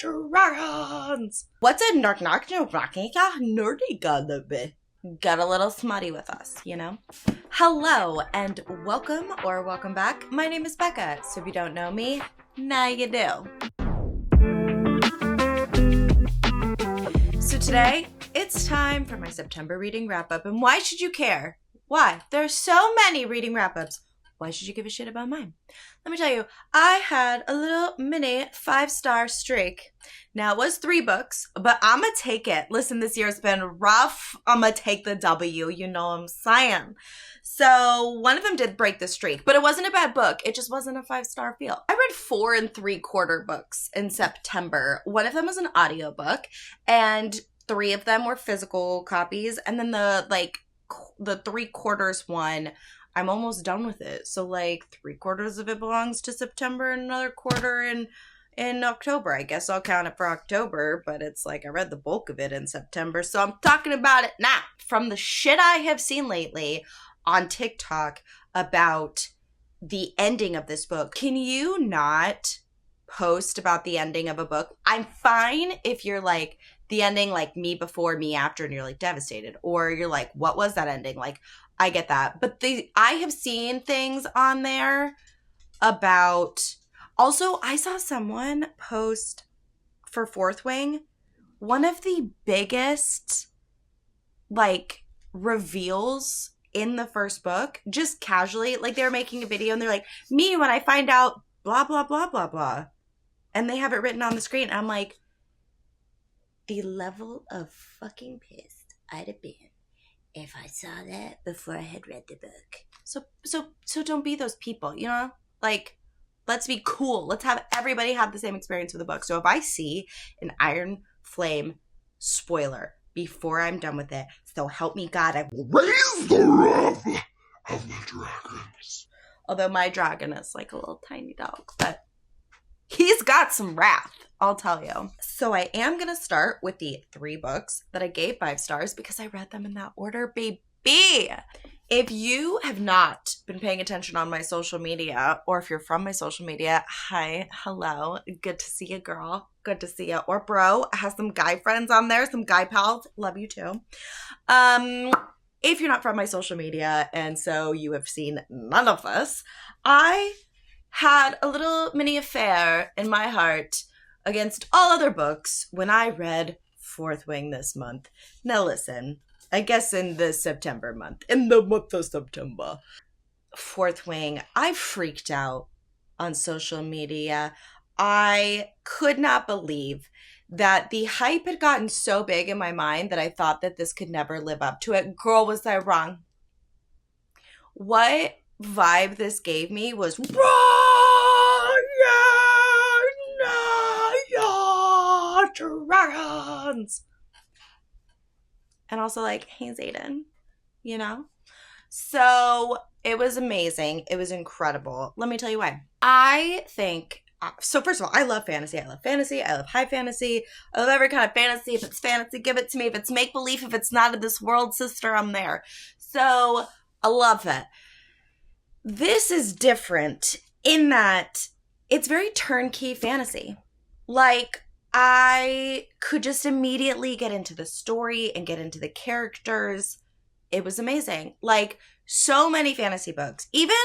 dragons. What's a nerdy gonna be? Got a little smutty with us, you know? Hello and welcome or welcome back. My name is Becca, so if you don't know me, now you do. So today, it's time for my September reading wrap-up, and why should you care? Why? There are so many reading wrap-ups. Why should you give a shit about mine? Let me tell you, I had a little mini 5-star streak. Now, it was 3 books, but I'm going to take it. Listen, this year's been rough. I'm going to take the W, you know what I'm saying. So, one of them did break the streak, but it wasn't a bad book. It just wasn't a 5-star feel. I read 4 3/4 books in September. One of them was an audiobook, and 3 of them were physical copies, and then the 3/4 one, I'm almost done with it. So, 3/4 of it belongs to September and another quarter in October. I guess I'll count it for October, but it's I read the bulk of it in September. So I'm talking about it now. From the shit I have seen lately on TikTok about the ending of this book, can you not post about the ending of a book? I'm fine if you're the ending, me before, me after, and you're devastated. Or you're what was that ending? I get that. But I have seen things on there about, also, I saw someone post for Fourth Wing, one of the biggest, reveals in the first book, just casually, they were making a video and they're me when I find out blah, blah, blah, blah, blah. And they have it written on the screen. And I'm the level of fucking pissed I'd have been if I saw that before I had read the book. So don't be those people, you know? Let's be cool. Let's have everybody have the same experience with the book. So if I see an Iron Flame spoiler before I'm done with it, so help me God, I will raise the wrath of the dragons. Although my dragon is a little tiny dog, but he's got some wrath, I'll tell you. So I am going to start with the 3 books that I gave 5 stars because I read them in that order, baby. If you have not been paying attention on my social media, or if you're from my social media, hi, hello, good to see you, girl. Good to see you. Or bro, I have some guy friends on there, some guy pals. Love you too. If you're not from my social media, and so you have seen none of this, I had a little mini affair in my heart against all other books when I read Fourth Wing this month. Now listen, I guess in the September month, in the month of September, Fourth Wing, I freaked out on social media. I could not believe that the hype had gotten so big in my mind that I thought that this could never live up to it. Girl, was I wrong? What vibe this gave me was dragons. And also hey Zayden, you know? So it was amazing. It was incredible. Let me tell you why. I think, so first of all, I love fantasy. I love fantasy. I love high fantasy. I love every kind of fantasy. If it's fantasy, give it to me. If it's make-believe, if it's not of this world, sister, I'm there. So I love that. This is different in that it's very turnkey fantasy. I could just immediately get into the story and get into the characters. It was amazing. So many fantasy books. Even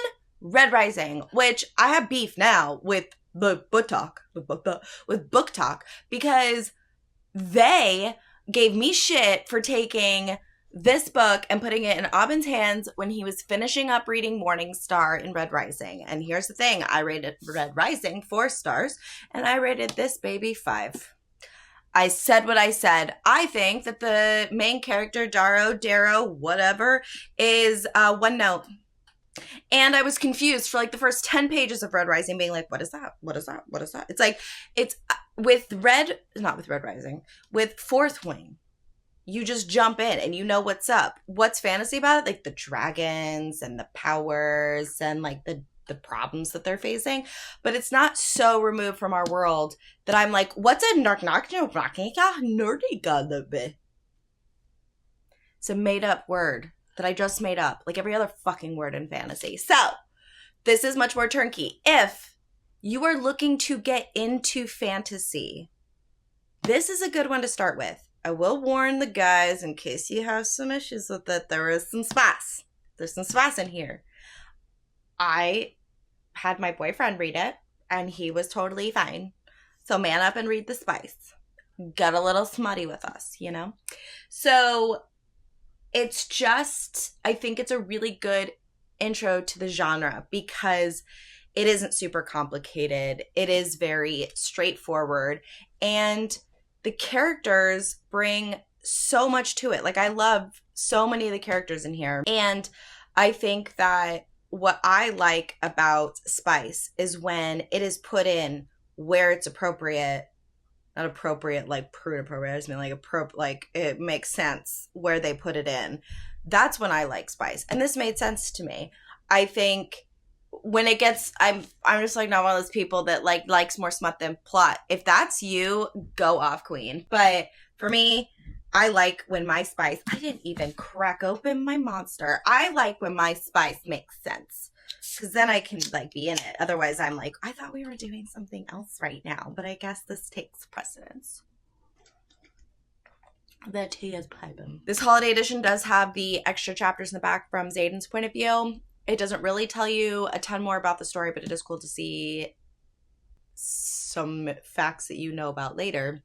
Red Rising, which I have beef now with the book talk, because they gave me shit for taking this book and putting it in Aubyn's hands when he was finishing up reading Morningstar in Red Rising. And here's the thing. I rated Red Rising 4 stars, and I rated this baby 5. I said what I said. I think that the main character, Darrow, whatever, is one note. And I was confused for the first 10 pages of Red Rising, being what is that? What is that? What is that? It's not with Red Rising, with Fourth Wing. You just jump in and you know what's up. What's fantasy about it? The dragons and the powers and the problems that they're facing. But it's not so removed from our world that I'm what's a nerdy gonna be? It's a made up word that I just made up, like every other fucking word in fantasy. So this is much more turnkey. If you are looking to get into fantasy, This is a good one to start with. I will warn the guys in case you have some issues with it. There is some spice. There's some spice in here. I had my boyfriend read it, and he was totally fine. So man up and read the spice. Got a little smutty with us, you know? So it's just, I think it's a really good intro to the genre because it isn't super complicated. It is very straightforward. And the characters bring so much to it. Like, I love so many of the characters in here. And I think that what I like about spice is when it is put in where it's appropriate. Not appropriate like prude appropriate. I just mean like it makes sense where they put it in. That's when I like spice. And this made sense to me. I think when it gets, I'm just like not one of those people that like likes more smut than plot. If that's you, go off, queen. But for me, I like when my spice, I didn't even crack open my monster. I like when my spice makes sense. Because then I can, like, be in it. Otherwise, I'm like, I thought we were doing something else right now. But I guess this takes precedence. The tea is piping. This holiday edition does have the extra chapters in the back from Xaden's point of view. It doesn't really tell you a ton more about the story, but it is cool to see some facts that you know about later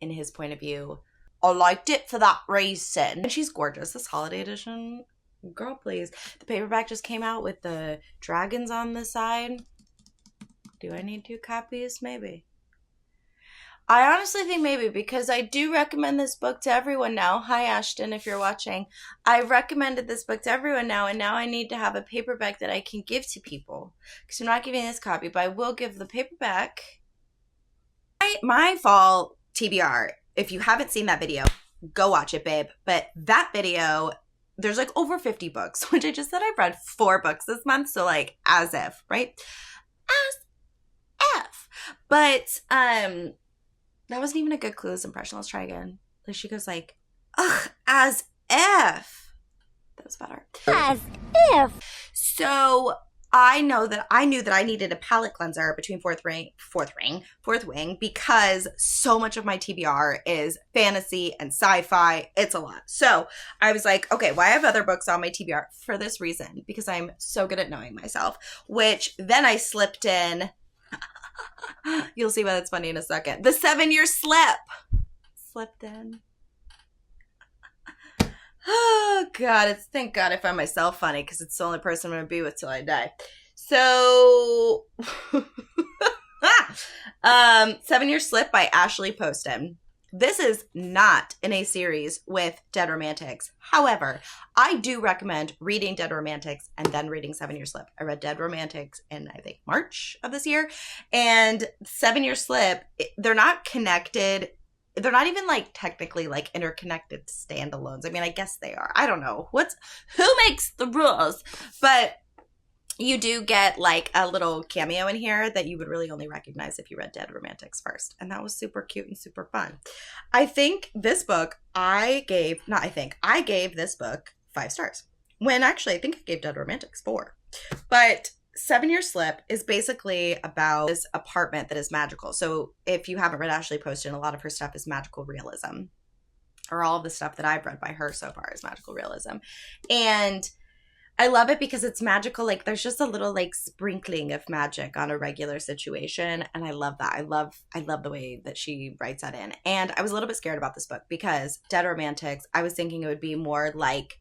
in his point of view. I liked it for that reason. And she's gorgeous. This holiday edition... Girl, please. The paperback just came out with the dragons on the side. Do I need 2 copies? Maybe. I honestly think maybe because I do recommend this book to everyone now. Hi, Ashton, if you're watching. I recommended this book to everyone now, and now I need to have a paperback that I can give to people. Because I'm not giving this copy, but I will give the paperback. My Fall TBR. If you haven't seen that video, go watch it, babe. But that video... There's like over 50 books, which I just said I've read 4 books this month. So like as if, right? As if. But that wasn't even a good Clueless impression. Let's try again. Like she goes like, ugh, as if. That was better. As if. So I knew that I needed a palette cleanser between fourth wing, because so much of my TBR is fantasy and sci-fi. It's a lot. So I was like, okay, well, I have other books on my TBR for this reason, because I'm so good at knowing myself, which then I slipped in. You'll see why that's funny in a second. The 7-year slip. Slipped in. Oh, God. Thank God I find myself funny because it's the only person I'm going to be with till I die. So, 7-Year Slip by Ashley Poston. This is not in a series with Dead Romantics. However, I do recommend reading Dead Romantics and then reading 7-Year Slip. I read Dead Romantics in, I think, March of this year. And 7-Year Slip, they're not connected. They're not even like technically like interconnected standalones. I mean, I guess they are. I don't know. Who makes the rules? But you do get like a little cameo in here that you would really only recognize if you read Dead Romantics first. And that was super cute and super fun. I think this book I gave this book 5 stars. When actually I think I gave Dead Romantics 4. But 7-Year Slip is basically about this apartment that is magical. So if you haven't read Ashley Poston, a lot of her stuff is magical realism. Or all of the stuff that I've read by her so far is magical realism. And I love it because it's magical. Like there's just a little like sprinkling of magic on a regular situation. And I love that. I love the way that she writes that in. And I was a little bit scared about this book because Dead Romantics, I was thinking it would be more like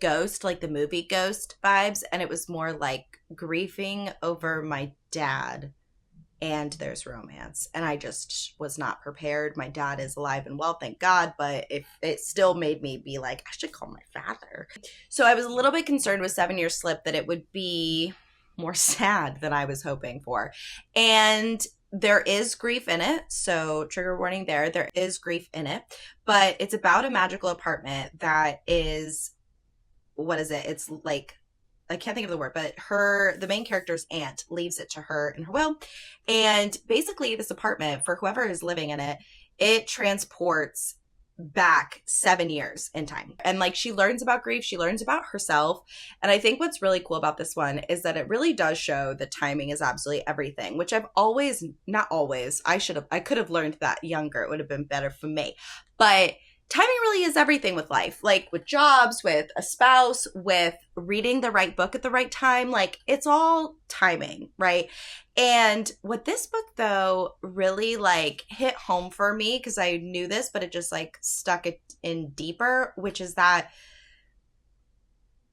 Ghost, like the movie Ghost vibes, and it was more like grieving over my dad and there's romance, and I just was not prepared. My dad is alive and well, thank God, but it still made me be like, I should call my father. So I was a little bit concerned with 7-Year Slip that it would be more sad than I was hoping for, and there is grief in it, so trigger warning there is grief in it, but it's about a magical apartment that is, what is it? It's like, I can't think of the word, but the main character's aunt leaves it to her in her will. And basically this apartment, for whoever is living in it, it transports back 7 years in time. And like she learns about grief, she learns about herself. And I think what's really cool about this one is that it really does show that timing is absolutely everything, which I've always, not always, I could have learned that younger. It would have been better for me. But timing really is everything with life, like with jobs, with a spouse, with reading the right book at the right time. Like it's all timing, right? And what this book though really like hit home for me, because I knew this, but it just like stuck it in deeper, which is that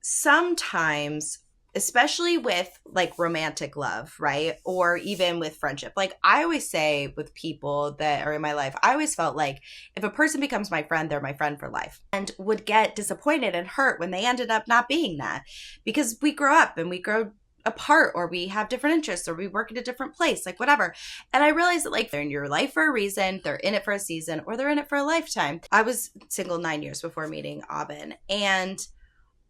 sometimes, especially with like romantic love, right? Or even with friendship. Like I always say with people that are in my life, I always felt like if a person becomes my friend, they're my friend for life, and would get disappointed and hurt when they ended up not being that, because we grow up and we grow apart, or we have different interests, or we work at a different place, like whatever. And I realized that like they're in your life for a reason, they're in it for a season, or they're in it for a lifetime. I was single 9 years before meeting Aubin, and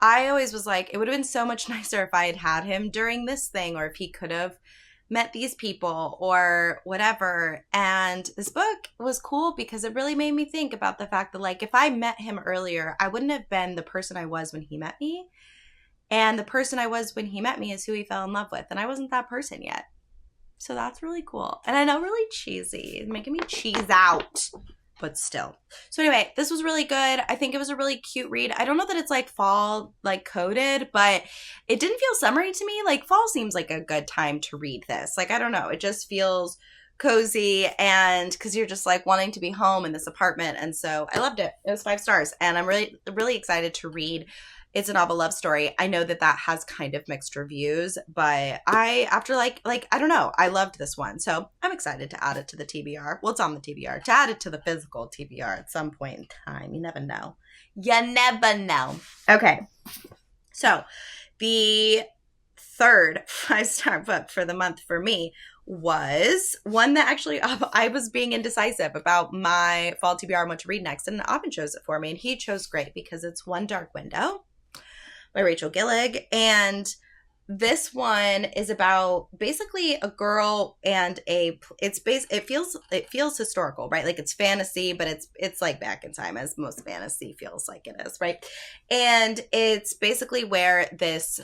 I always was like, it would have been so much nicer if I had had him during this thing, or if he could have met these people or whatever. And this book was cool because it really made me think about the fact that like if I met him earlier, I wouldn't have been the person I was when he met me. And the person I was when he met me is who he fell in love with. And I wasn't that person yet. So that's really cool. And I know, really cheesy. It's making me cheese out. But still. So anyway, this was really good. I think it was a really cute read. I don't know that it's like fall like coded, but it didn't feel summery to me. Like fall seems like a good time to read this. Like, I don't know. It just feels cozy, and because you're just like wanting to be home in this apartment. And so I loved it. It was 5 stars. And I'm really, really excited to read. It's a novel love story. I know that has kind of mixed reviews, but after I don't know, I loved this one. So I'm excited to add it to the TBR. Well, it's on the TBR. To add it to the physical TBR at some point in time. You never know. You never know. Okay. So the third 5-star book for the month for me was one that actually I was being indecisive about my fall TBR and what to read next. And Aubin chose it for me. And he chose great because it's One Dark Window by Rachel Gillig. And this one is about basically a girl and it feels historical, right? Like it's fantasy, but it's like back in time, as most fantasy feels like it is, right? And it's basically where this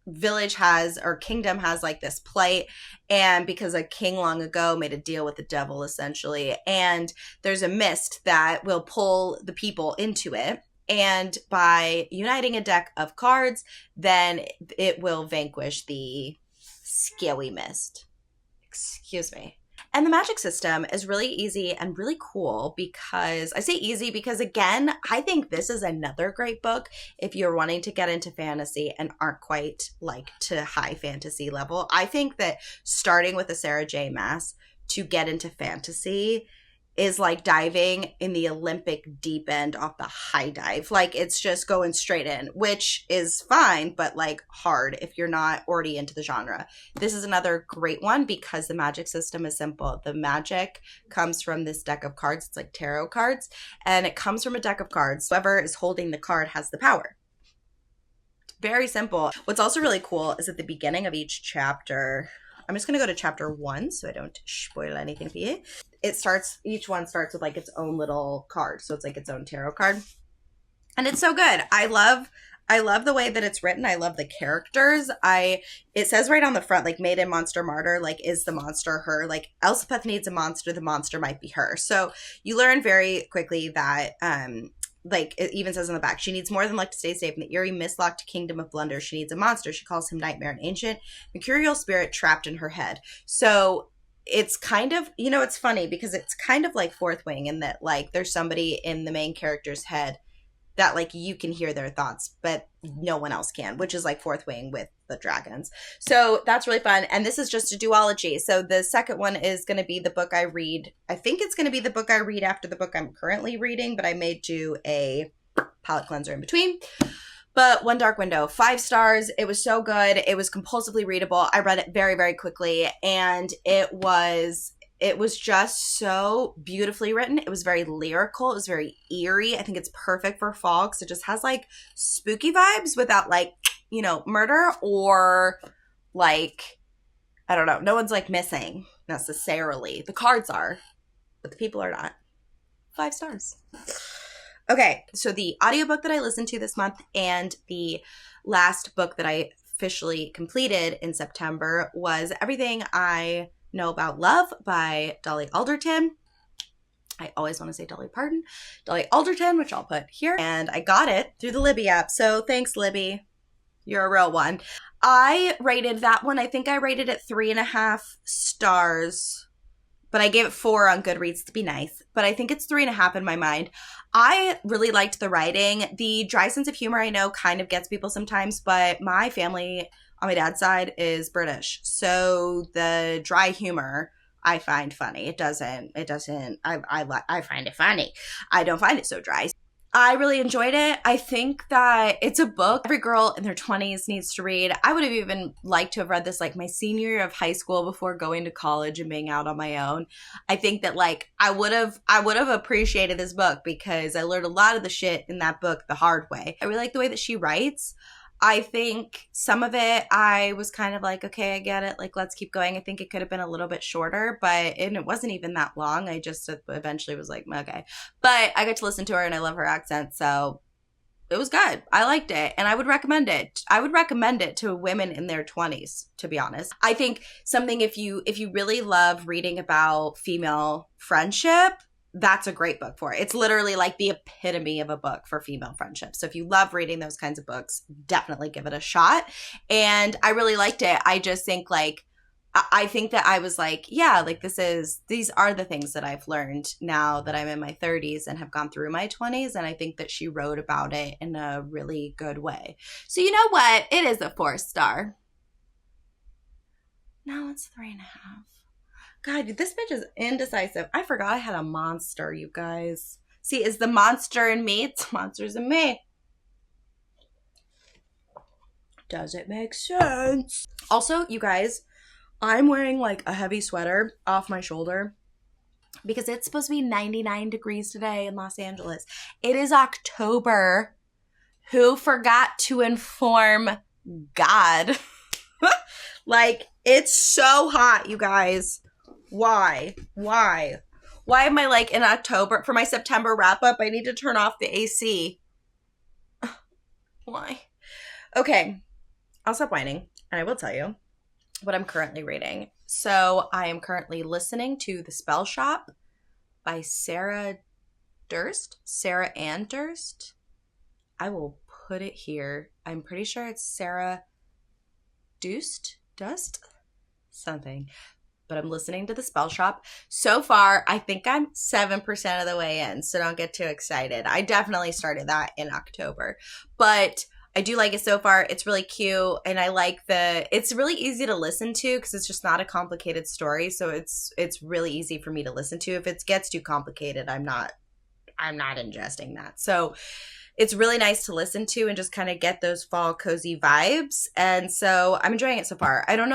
village or kingdom has like this plight, and because a king long ago made a deal with the devil essentially, and there's a mist that will pull the people into it. And by uniting a deck of cards, then it will vanquish the scary mist. Excuse me. And the magic system is really easy and really cool because, I say easy because, again, I think this is another great book if you're wanting to get into fantasy and aren't quite like to high fantasy level. I think that starting with a Sarah J. Maas to get into fantasy is like diving in the Olympic deep end off the high dive. Like it's just going straight in, which is fine, but like hard if you're not already into the genre. This is another great one because the magic system is simple. The magic comes from this deck of cards. It's like tarot cards, and it comes from a deck of cards. Whoever is holding the card has the power. Very simple. What's also really cool is at the beginning of each chapter, I'm just going to go to chapter 1 so I don't spoil anything for you. Each one starts with like its own little card. So it's like its own tarot card. And it's so good. I love the way that it's written. I love the characters. It says right on the front, like maiden, monster, martyr, like is the monster her? Like Elspeth needs a monster, the monster might be her. So you learn very quickly that like it even says on the back, she needs more than luck to stay safe in the eerie, mislocked kingdom of blunder. She needs a monster. She calls him Nightmare, an ancient, mercurial spirit trapped in her head. So it's kind of, it's funny because it's kind of like Fourth Wing in that like there's somebody in the main character's head that like you can hear their thoughts, but no one else can, which is like Fourth Wing with the dragons. So that's really fun. And this is just a duology. So the second one is going to be the book I read. I think it's going to be the book I read after the book I'm currently reading, but I may do a palette cleanser in between. But One Dark Window, 5 stars. It was so good. It was compulsively readable. I read it very, very quickly, and it was just so beautifully written. It was very lyrical. It was very eerie. I think it's perfect for fall because it just has like spooky vibes without like, murder or like, I don't know. No one's like missing necessarily. The cards are, but the people are not. 5 stars. Okay, so the audiobook that I listened to this month and the last book that I officially completed in September was Everything I Know About Love by Dolly Alderton. I always want to say Dolly Parton. Dolly Alderton, which I'll put here. And I got it through the Libby app. So thanks, Libby. You're a real one. I rated that one. I think I rated it 3.5 stars. But I gave it 4 on Goodreads to be nice. But I think it's 3.5 in my mind. I really liked the writing. The dry sense of humor I know kind of gets people sometimes. But my family on my dad's side is British. So the dry humor I find funny. I find it funny. I don't find it so dry. I really enjoyed it. I think that it's a book every girl in their 20s needs to read. I would have even liked to have read this like my senior year of high school before going to college and being out on my own. I think that like I would have appreciated this book because I learned a lot of the shit in that book the hard way. I really like the way that she writes. I think some of it, I was kind of like, okay, I get it. Like, let's keep going. I think it could have been a little bit shorter, and it wasn't even that long. I just eventually was like, okay. But I got to listen to her and I love her accent. So it was good. I liked it and I would recommend it. I would recommend it to women in their 20s, to be honest. I think something if you really love reading about female friendship, that's a great book for it. It's literally like the epitome of a book for female friendship. So if you love reading those kinds of books, definitely give it a shot. And I really liked it. I just think like, I think that I was like, yeah, like these are the things that I've learned now that I'm in my 30s and have gone through my 20s. And I think that she wrote about it in a really good way. So you know what? It is a 4-star. No, it's 3.5. God, this bitch is indecisive. I forgot I had a monster, you guys. See, is the monster in me? It's monsters in me. Does it make sense? Also, you guys, I'm wearing like a heavy sweater off my shoulder because it's supposed to be 99 degrees today in Los Angeles. It is October. Who forgot to inform God? Like, it's so hot, you guys. Why am I like in October for my September wrap up? I need to turn off the AC. Why? Okay, I'll stop whining and I will tell you what I'm currently reading. So I am currently listening to The Spellshop by Sarah Ann Durst. I will put it here. I'm pretty sure it's Sarah Dust? Something. But I'm listening to The Spellshop. So far, I think I'm 7% of the way in, so don't get too excited. I definitely started that in October. But I do like it so far. It's really cute, and I like it's really easy to listen to because it's just not a complicated story, so it's really easy for me to listen to. If it gets too complicated, I'm not ingesting that. So it's really nice to listen to and just kind of get those fall cozy vibes. And so I'm enjoying it so far. I don't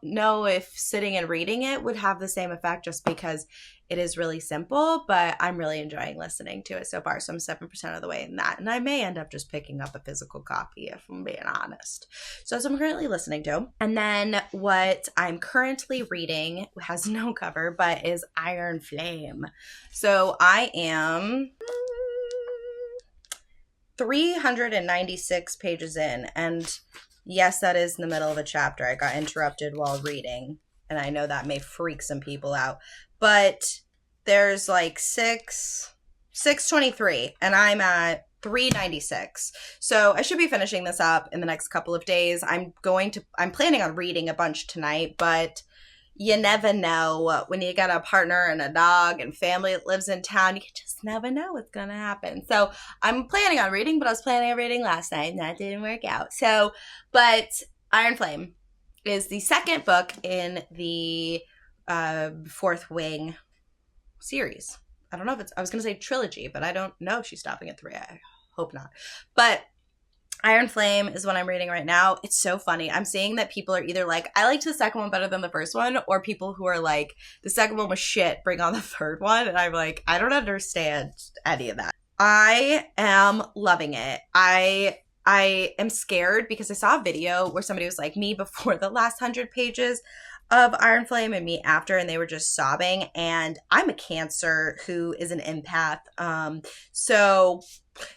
know if sitting and reading it would have the same effect just because it is really simple, but I'm really enjoying listening to it so far. So I'm 7% of the way in that. And I may end up just picking up a physical copy if I'm being honest. So that's what I'm currently listening to. And then what I'm currently reading has no cover, but is Iron Flame. So I am 396 pages in, and yes, that is in the middle of a chapter. I got interrupted while reading, and I know that may freak some people out, but there's like 623, and I'm at 396. So I should be finishing this up in the next couple of days. I'm planning on reading a bunch tonight, but you never know. When you got a partner and a dog and family that lives in town, you just never know what's going to happen. So I'm planning on reading, but I was planning on reading last night and that didn't work out. So, but Iron Flame is the second book in the Fourth Wing series. I don't know if I was going to say trilogy, but I don't know if she's stopping at 3. I hope not. But Iron Flame is what I'm reading right now. It's so funny. I'm seeing that people are either like, I liked the second one better than the first one, or people who are like, the second one was shit, bring on the third one. And I'm like, I don't understand any of that. I am loving it. I am scared because I saw a video where somebody was like, me before the last 100 pages of Iron Flame and me after, and they were just sobbing. And I'm a Cancer who is an empath. So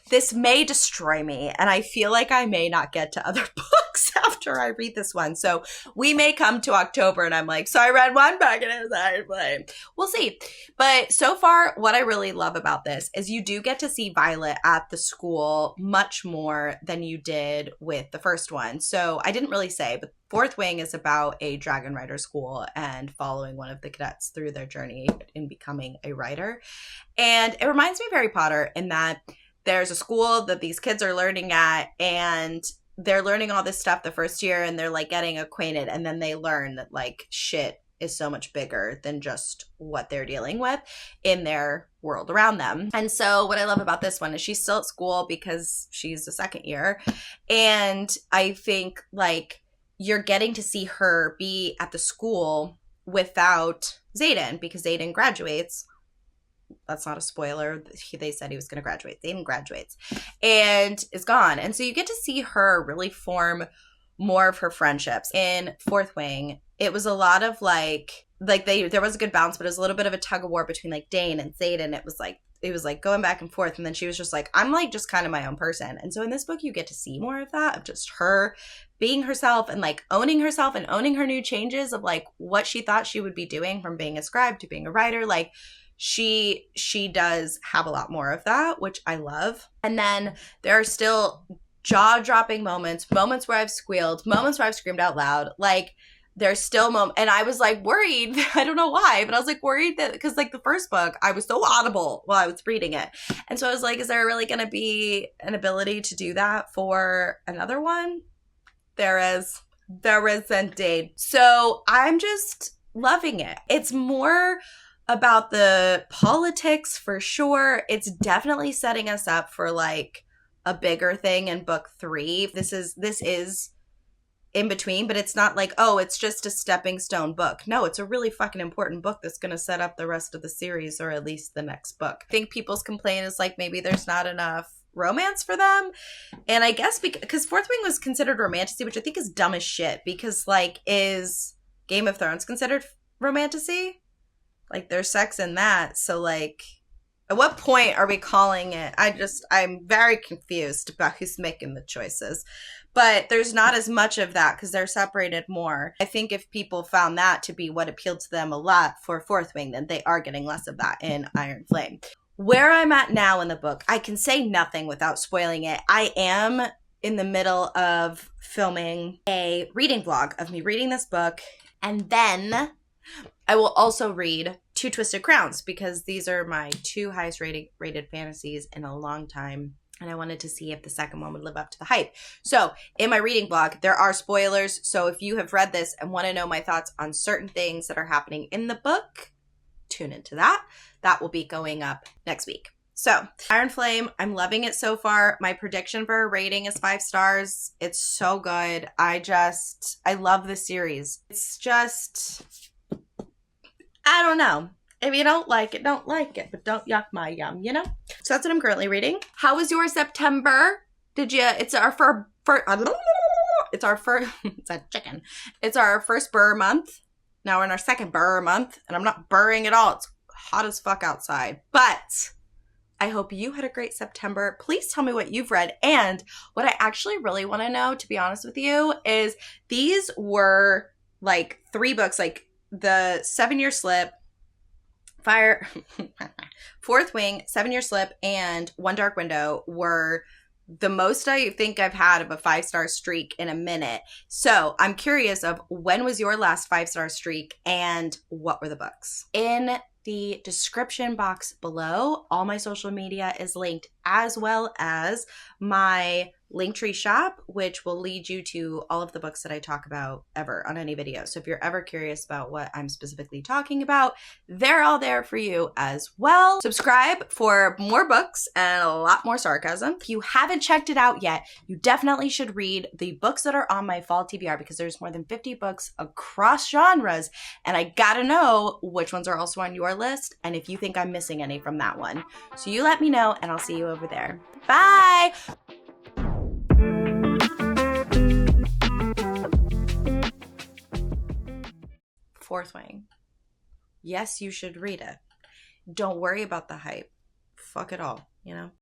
this may destroy me, and I feel like I may not get to other books after I read this one. So we may come to October and I'm like, so I read one book and it was Iron Flame. We'll see. But so far, what I really love about this is you do get to see Violet at the school much more than you did with the first one. So I didn't really say, but Fourth Wing is about a dragon rider school and following one of the cadets through their journey in becoming a writer. And it reminds me of Harry Potter in that there's a school that these kids are learning at, and they're learning all this stuff the first year, and they're like getting acquainted, and then they learn that like shit is so much bigger than just what they're dealing with in their world around them. And so what I love about this one is she's still at school because she's a second year, and I think like you're getting to see her be at the school without Xaden, because Xaden graduates. That's not a spoiler. They said he was going to graduate. Xaden graduates and is gone. And so you get to see her really form more of her friendships. In Fourth Wing, it was a lot of there was a good balance, but it was a little bit of a tug of war between like Dane and Xaden. It was like going back and forth. And then she was just like, I'm like just kind of my own person. And so in this book, you get to see more of that, of just her being herself and like owning herself and owning her new changes of like what she thought she would be doing from being a scribe to being a writer. Like, she does have a lot more of that, which I love. And then there are still jaw-dropping moments where I've squealed, moments where I've screamed out loud. Like, there's still moments, and I was like worried, I don't know why, but I was like worried that, because like the first book, I was so audible while I was reading it. And so I was like, is there really going to be an ability to do that for another one? There is indeed. So I'm just loving it. It's more about the politics for sure. It's definitely setting us up for like a bigger thing in book 3. This is in between, but it's not like, oh, it's just a stepping stone book. No, it's a really fucking important book that's going to set up the rest of the series, or at least the next book. I think people's complaint is like maybe there's not enough romance for them. And I guess because Fourth Wing was considered romantasy, which I think is dumb as shit, because like, is Game of Thrones considered romantasy? Like, there's sex in that. So, like, at what point are we calling it? I'm very confused about who's making the choices. But there's not as much of that because they're separated more. I think if people found that to be what appealed to them a lot for Fourth Wing, then they are getting less of that in Iron Flame. Where I'm at now in the book, I can say nothing without spoiling it. I am in the middle of filming a reading vlog of me reading this book, and then I will also read Two Twisted Crowns, because these are my 2 highest rated fantasies in a long time. And I wanted to see if the second one would live up to the hype. So in my reading blog, there are spoilers. So if you have read this and want to know my thoughts on certain things that are happening in the book, tune into that. That will be going up next week. So Iron Flame, I'm loving it so far. My prediction for a rating is 5 stars. It's so good. I love the series. It's just, I don't know. If you don't like it, don't like it, but don't yuck my yum, you know? So that's what I'm currently reading. How was your September? It's our first burr month. Now we're in our second burr month, and I'm not burring at all. It's hot as fuck outside. But I hope you had a great September. Please tell me what you've read. And what I actually really want to know, to be honest with you, is these were like 3 books, like the 7-Year Slip, Fourth Wing, 7-Year Slip, and One Dark Window were the most I think I've had of a 5-star streak in a minute. So I'm curious of when was your last 5-star streak and what were the books? In the description box below, all my social media is linked, as well as my Linktree shop, which will lead you to all of the books that I talk about ever on any video. So if you're ever curious about what I'm specifically talking about, they're all there for you as well. Subscribe for more books and a lot more sarcasm. If you haven't checked it out yet, you definitely should read the books that are on my Fall TBR, because there's more than 50 books across genres, and I gotta know which ones are also on your list and if you think I'm missing any from that one. So you let me know, and I'll see you over there. Bye! Fourth Wing. Yes, you should read it. Don't worry about the hype. Fuck it all, you know?